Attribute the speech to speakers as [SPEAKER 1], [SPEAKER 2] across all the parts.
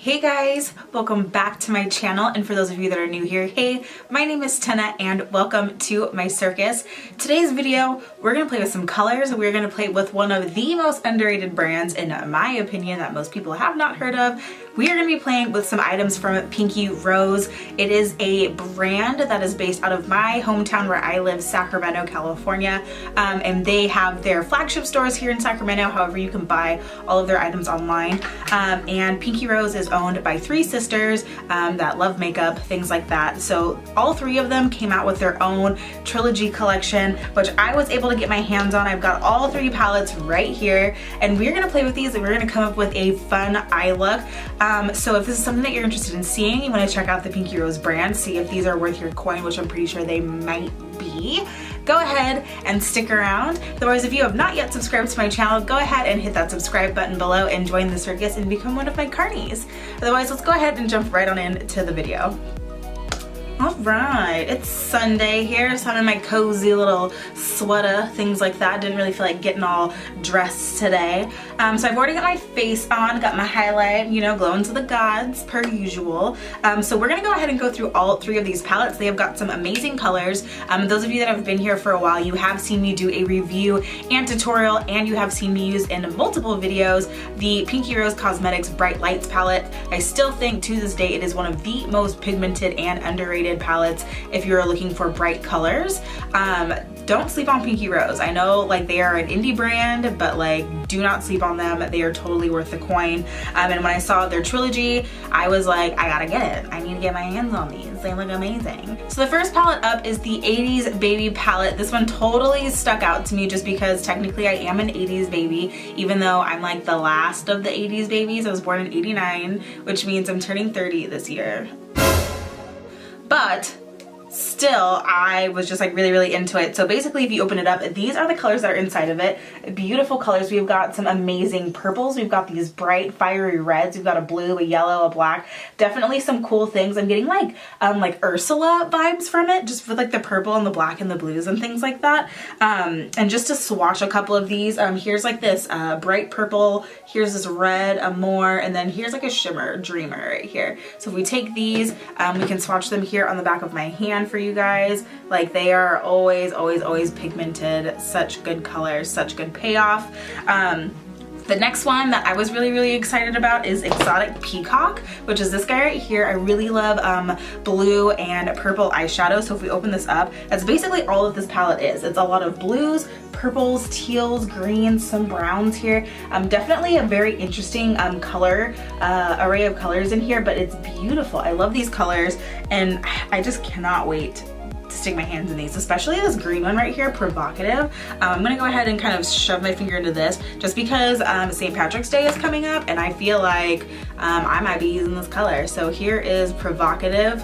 [SPEAKER 1] Hey guys, welcome back to my channel, and for those of you that are new here, hey, my name is Tenna and welcome to my circus. Today's video, we're gonna play with some colors. We're gonna play with one of the most underrated brands, in my opinion, that most people have not heard of. We are gonna be playing with some items from Pinky Rose. It is a brand that is based out of my hometown where I live, Sacramento, California, and they have their flagship stores here in Sacramento. However, you can buy all of their items online, and Pinky Rose is owned by three sisters that love makeup, things like that. So all three of them came out with their own Trilogy collection, which I was able to get my hands on. I've got all three palettes right here, and we're gonna play with these and we're gonna come up with a fun eye look. So if this is something that you're interested in seeing, you wanna check out the Pinky Rose brand, see if these are worth your coin, which I'm pretty sure they might be, go ahead and stick around. Otherwise, if you have not yet subscribed to my channel, go ahead and hit that subscribe button below and join the circus and become one of my carnies. Otherwise, let's go ahead and jump right on into the video. All right, it's Sunday here, so I'm in my cozy little sweater, things like that. Didn't really feel like getting all dressed today. So I've already got my face on, got my highlight, you know, glowing to the gods per usual. So we're gonna go ahead and go through all three of these palettes. They have got some amazing colors. Those of you that have been here for a while, you have seen me do a review and tutorial, and you have seen me use in multiple videos the Pinky Rose Cosmetics Bright Lights palette. I still think to this day it is one of the most pigmented and underrated palettes if you're looking for bright colors. Don't sleep on Pinky Rose. I know like they are an indie brand, but like do not sleep on them. They are totally worth the coin. And when I saw their Trilogy, I was like, I gotta get it. I need to get my hands on these. They look amazing. So the first palette up is the 80s Baby palette. This one totally stuck out to me just because technically I am an 80s baby, even though I'm like the last of the 80s babies. I was born in 89, which means I'm turning 30 this year. But still, I was just like really into it. So basically, if you open it up, these are the colors that are inside of it. Beautiful colors. We've got some amazing purples. We've got these bright fiery reds. We've got a blue, a yellow, a black. Definitely some cool things. I'm getting like Ursula vibes from it, just with like the purple and the black and the blues and things like that. And just to swatch a couple of these, here's like this bright purple. Here's this red Amor, and then here's like a shimmer Dreamer right here. So if we take these, we can swatch them here on the back of my hand for you guys. Like they are always pigmented. Such good colors, such good payoff. The next one that I was really excited about is Exotic Peacock, which is this guy right here. I really love blue and purple eyeshadow. So if we open this up, that's basically all that this palette is. It's a lot of blues, purples, teals, greens, some browns here. Definitely a very interesting color array of colors in here, but it's beautiful. I love these colors and I just cannot wait to stick my hands in these, especially this green one right here, Provocative. I'm gonna go ahead and kind of shove my finger into this just because St. Patrick's Day is coming up and I feel like I might be using this color. So here is Provocative.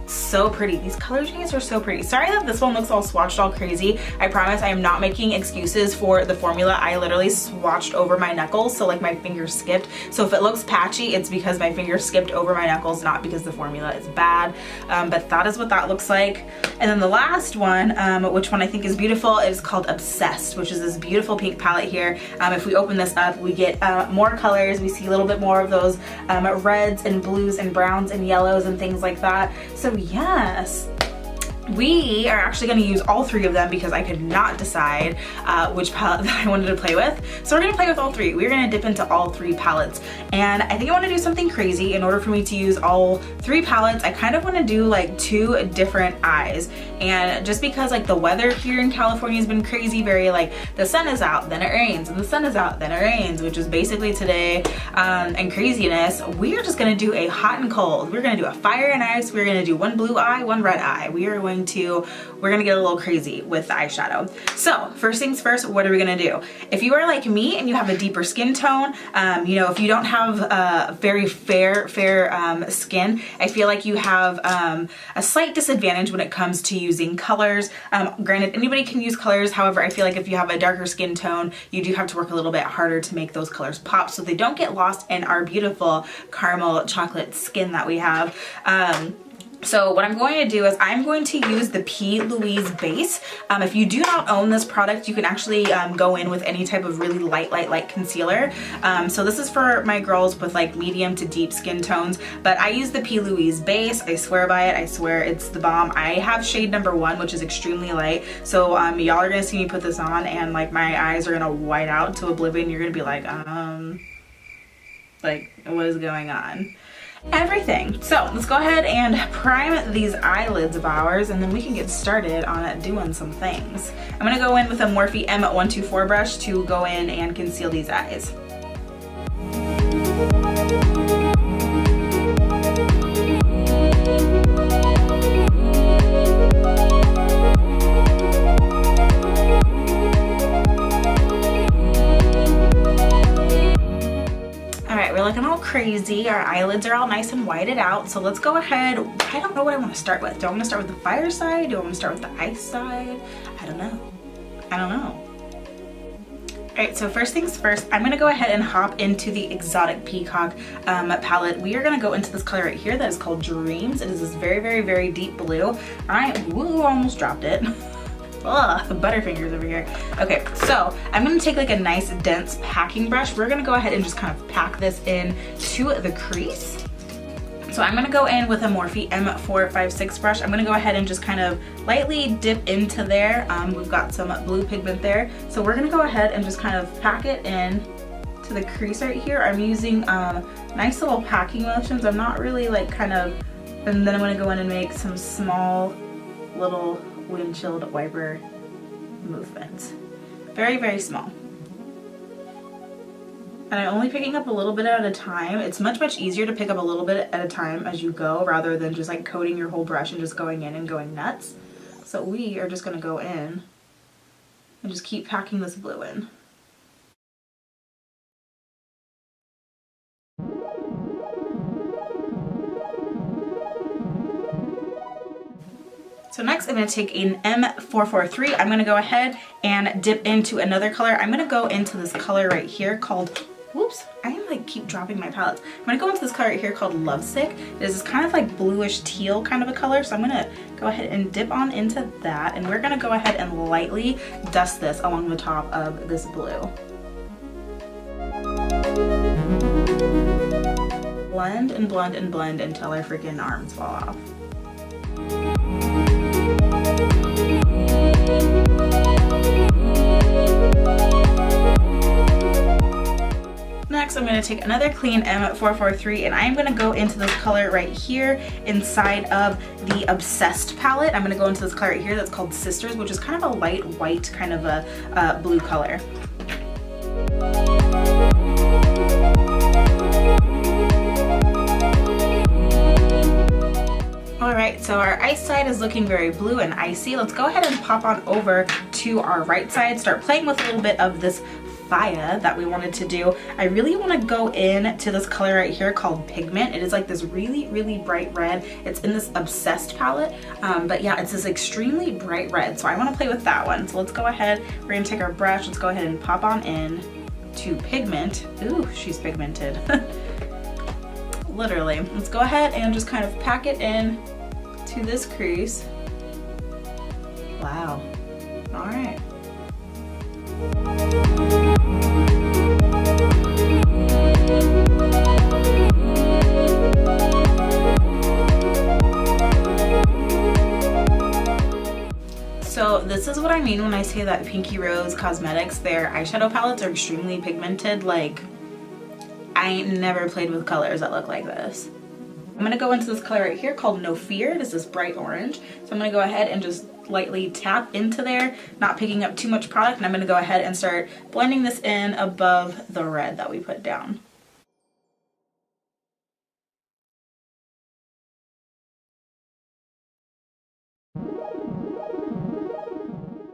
[SPEAKER 1] So pretty. These color shades are so pretty. Sorry that this one looks all swatched all crazy. I promise I am not making excuses for the formula. I literally swatched over my knuckles, so like my finger skipped. So if it looks patchy, it's because my finger skipped over my knuckles, not because the formula is bad. But that is what that looks like. And then the last one, which one I think is beautiful, is called Obsessed, which is this beautiful pink palette here. If we open this up, we get more colors. We see a little bit more of those reds and blues and browns and yellows and things like that. So yes, we are actually going to use all three of them because I could not decide which palette that I wanted to play with. So we're going to play with all three. We're going to dip into all three palettes. And I think I want to do something crazy. In order for me to use all three palettes, I kind of want to do like two different eyes. And just because like the weather here in California has been crazy, very like the sun is out, then it rains, and the sun is out, then it rains, which is basically today, and craziness, we are just going to do a hot and cold. We're going to do a fire and ice. We're going to do one blue eye, one red eye. We're gonna get a little crazy with the eyeshadow. So first things first, what are we gonna do? If you are like me and you have a deeper skin tone, you know, if you don't have very fair skin, I feel like you have a slight disadvantage when it comes to using colors. Granted, anybody can use colors. However, I feel like if you have a darker skin tone, you do have to work a little bit harder to make those colors pop so they don't get lost in our beautiful caramel chocolate skin that we have. So what I'm going to do is I'm going to use the P. Louise base. If you do not own this product, you can actually go in with any type of really light concealer. So this is for my girls with like medium to deep skin tones, but I use the P. Louise base. I swear by it. I swear it's the bomb. I have shade number 1, which is extremely light. So y'all are gonna see me put this on and like my eyes are gonna white out to oblivion. You're gonna be like what is going on? Everything. So let's go ahead and prime these eyelids of ours, and then we can get started on doing some things. I'm gonna go in with a Morphe M124 brush to go in and conceal these eyes. Looking all crazy. Our eyelids are all nice and whited out. So let's go ahead. I don't know what I want to start with. Do I want to start with the fire side? Do I want to start with the ice side? I don't know. All right, so first things first, I'm gonna go ahead and hop into the Exotic Peacock palette. We are gonna go into this color right here that is called Dreams. It is this very deep blue. I almost dropped it. Ugh, butterfingers over here. Okay, so I'm gonna take like a nice dense packing brush. We're gonna go ahead and just kind of pack this in to the crease. So I'm gonna go in with a Morphe M456 brush. I'm gonna go ahead and just kind of lightly dip into there. We've got some blue pigment there. So we're gonna go ahead and just kind of pack it in to the crease right here. I'm using nice little packing motions. I'm not really like and then I'm gonna go in and make some small little windshield wiper movements. Very small. And I'm only picking up a little bit at a time. It's much easier to pick up a little bit at a time as you go rather than just like coating your whole brush and just going in and going nuts. So we are just gonna go in and just keep packing this blue in. So next I'm going to take an M443. I'm going to go ahead and dip into another color. I'm going to go into this color right here called, whoops, I am like keep dropping my palettes. I'm going to go into this color right here called Lovesick. It is this kind of like bluish teal kind of a color. So I'm going to go ahead and dip on into that. And we're going to go ahead and lightly dust this along the top of this blue. Blend and blend and blend until our freaking arms fall off. Next, I'm going to take another clean M443 and I'm going to go into this color right here inside of the Obsessed palette. I'm going to go into this color right here that's called Sisters, which is kind of a light white kind of a blue color. Alright, so our ice side is looking very blue and icy. Let's go ahead and pop on over to our right side, start playing with a little bit of this fire that we wanted to do. I really want to go in to this color right here called Pigment. It is like this really bright red. It's in this Obsessed palette, but yeah, it's this extremely bright red, so I want to play with that one. So let's go ahead, we're going to take our brush, let's go ahead and pop on in to Pigment. Ooh, she's pigmented. Literally. Let's go ahead and just kind of pack it in to this crease. Wow. All right. So this is what I mean when I say that Pinky Rose Cosmetics, their eyeshadow palettes are extremely pigmented. Like, I ain't never played with colors that look like this. I'm gonna go into this color right here called No Fear. It is this bright orange. So I'm gonna go ahead and just lightly tap into there, not picking up too much product, and I'm gonna go ahead and start blending this in above the red that we put down.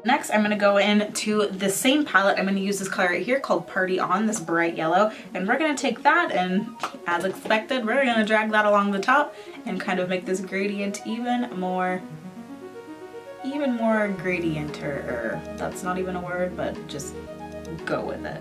[SPEAKER 1] Next, I'm going to go into the same palette. I'm going to use this color right here called Party On, this bright yellow. And we're going to take that and, as expected, we're going to drag that along the top and kind of make this gradient even more gradienter. That's not even a word, but just go with it.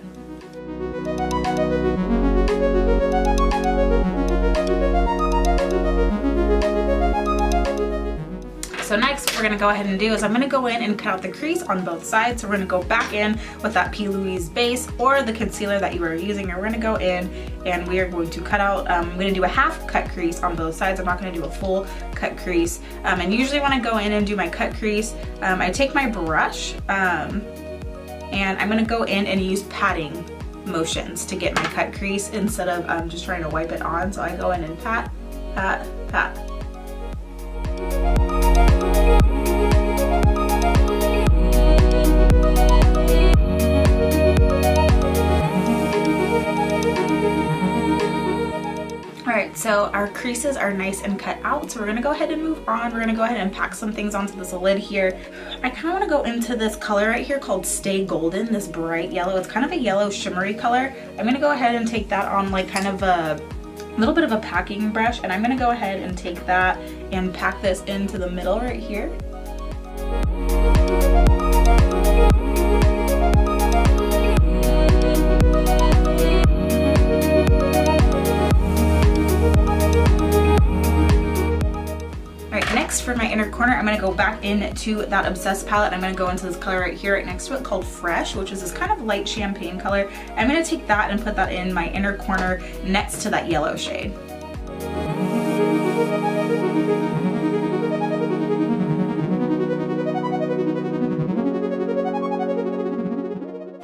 [SPEAKER 1] gonna go ahead and do is I'm gonna go in and cut out the crease on both sides. So we're gonna go back in with that P. Louise base or the concealer that you are using, and we're gonna go in and we are going to cut out, I'm gonna do a half cut crease on both sides. I'm not gonna do a full cut crease. And usually when I go in and do my cut crease, I take my brush and I'm gonna go in and use patting motions to get my cut crease instead of just trying to wipe it on. So I go in and pat, pat, pat. Alright, so our creases are nice and cut out, so we're gonna go ahead and move on. We're gonna go ahead and pack some things onto this lid here. I kind of want to go into this color right here called Stay Golden, this bright yellow. It's kind of a yellow shimmery color. I'm gonna go ahead and take that on like kind of a little bit of a packing brush, and I'm gonna go ahead and take that and pack this into the middle right here. Next, for my inner corner, I'm going to go back into that Obsessed palette. I'm going to go into this color right here right next to it called Fresh, which is this kind of light champagne color. I'm going to take that and put that in my inner corner next to that yellow shade.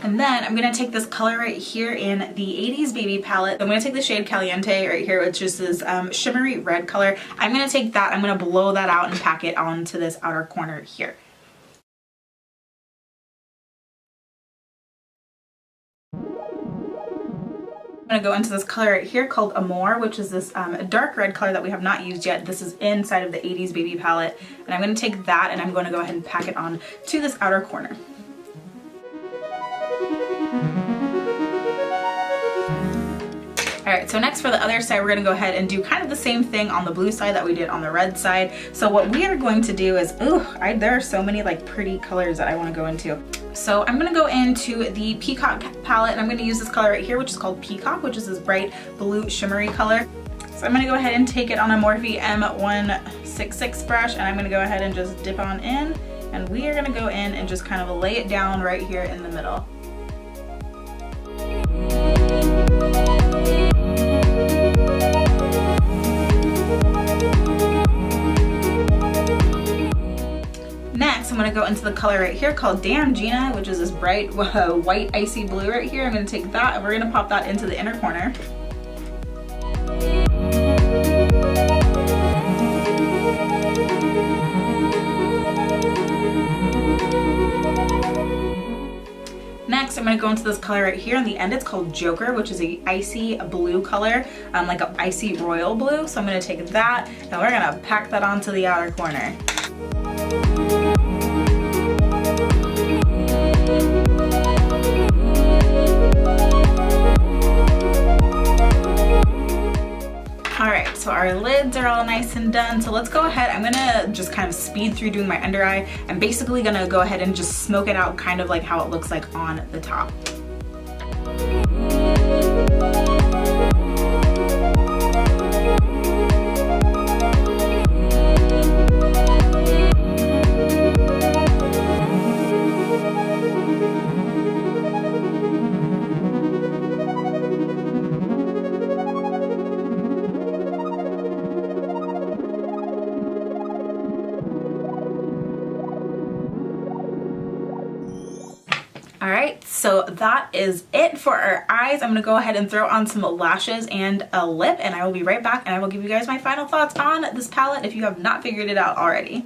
[SPEAKER 1] And then I'm gonna take this color right here in the 80s Baby palette. I'm gonna take the shade Caliente right here, which is this shimmery red color. I'm gonna take that, I'm gonna blow that out and pack it onto this outer corner here. I'm gonna go into this color right here called Amor, which is this dark red color that we have not used yet. This is inside of the 80s Baby palette. And I'm gonna take that and I'm gonna go ahead and pack it on to this outer corner. Alright, so next for the other side, we're going to go ahead and do kind of the same thing on the blue side that we did on the red side. So what we are going to do is, there are so many like pretty colors that I want to go into. So I'm going to go into the Peacock palette, and I'm going to use this color right here, which is called Peacock, which is this bright blue shimmery color. So I'm going to go ahead and take it on a Morphe M166 brush, and I'm going to go ahead and just dip on in, and we are going to go in and just kind of lay it down right here in the middle. Next, I'm going to go into the color right here called Damn Gina, which is this bright white icy blue right here. I'm going to take that and we're going to pop that into the inner corner. Next, I'm going to go into this color right here. On the end, it's called Joker, which is a icy blue color, like an icy royal blue. So I'm going to take that and we're going to pack that onto the outer corner. Alright, so our lids are all nice and done. So let's go ahead. I'm gonna just kind of speed through doing my under eye. I'm basically gonna go ahead and just smoke it out kind of like how it looks like on the top. Alright, so that is it for our eyes. I'm going to go ahead and throw on some lashes and a lip, and I will be right back and I will give you guys my final thoughts on this palette if you have not figured it out already.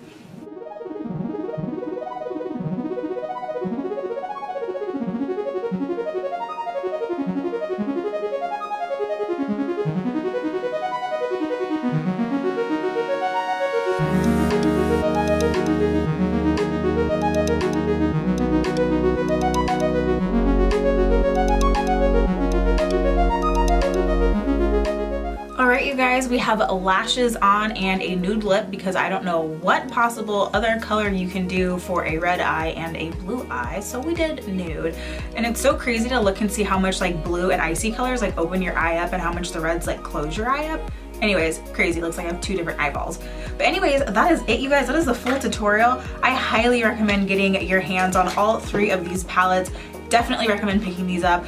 [SPEAKER 1] Alright you guys, we have lashes on and a nude lip because I don't know what possible other color you can do for a red eye and a blue eye, so we did nude. And it's so crazy to look and see how much like blue and icy colors like open your eye up and how much the reds like close your eye up. Anyways, crazy, looks like I have 2 different eyeballs. But anyways, that is it, you guys. That is the full tutorial. I highly recommend getting your hands on all 3 of these palettes. Definitely recommend picking these up.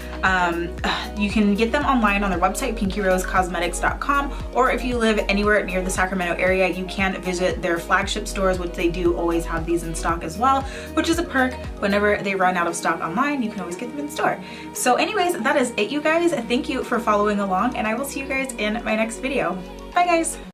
[SPEAKER 1] You can get them online on their website, pinkyrosecosmetics.com, or if you live anywhere near the Sacramento area, you can visit their flagship stores, which they do always have these in stock as well, which is a perk. Whenever they run out of stock online, you can always get them in store. So anyways, that is it, you guys. Thank you for following along, and I will see you guys in my next video. Bye, guys.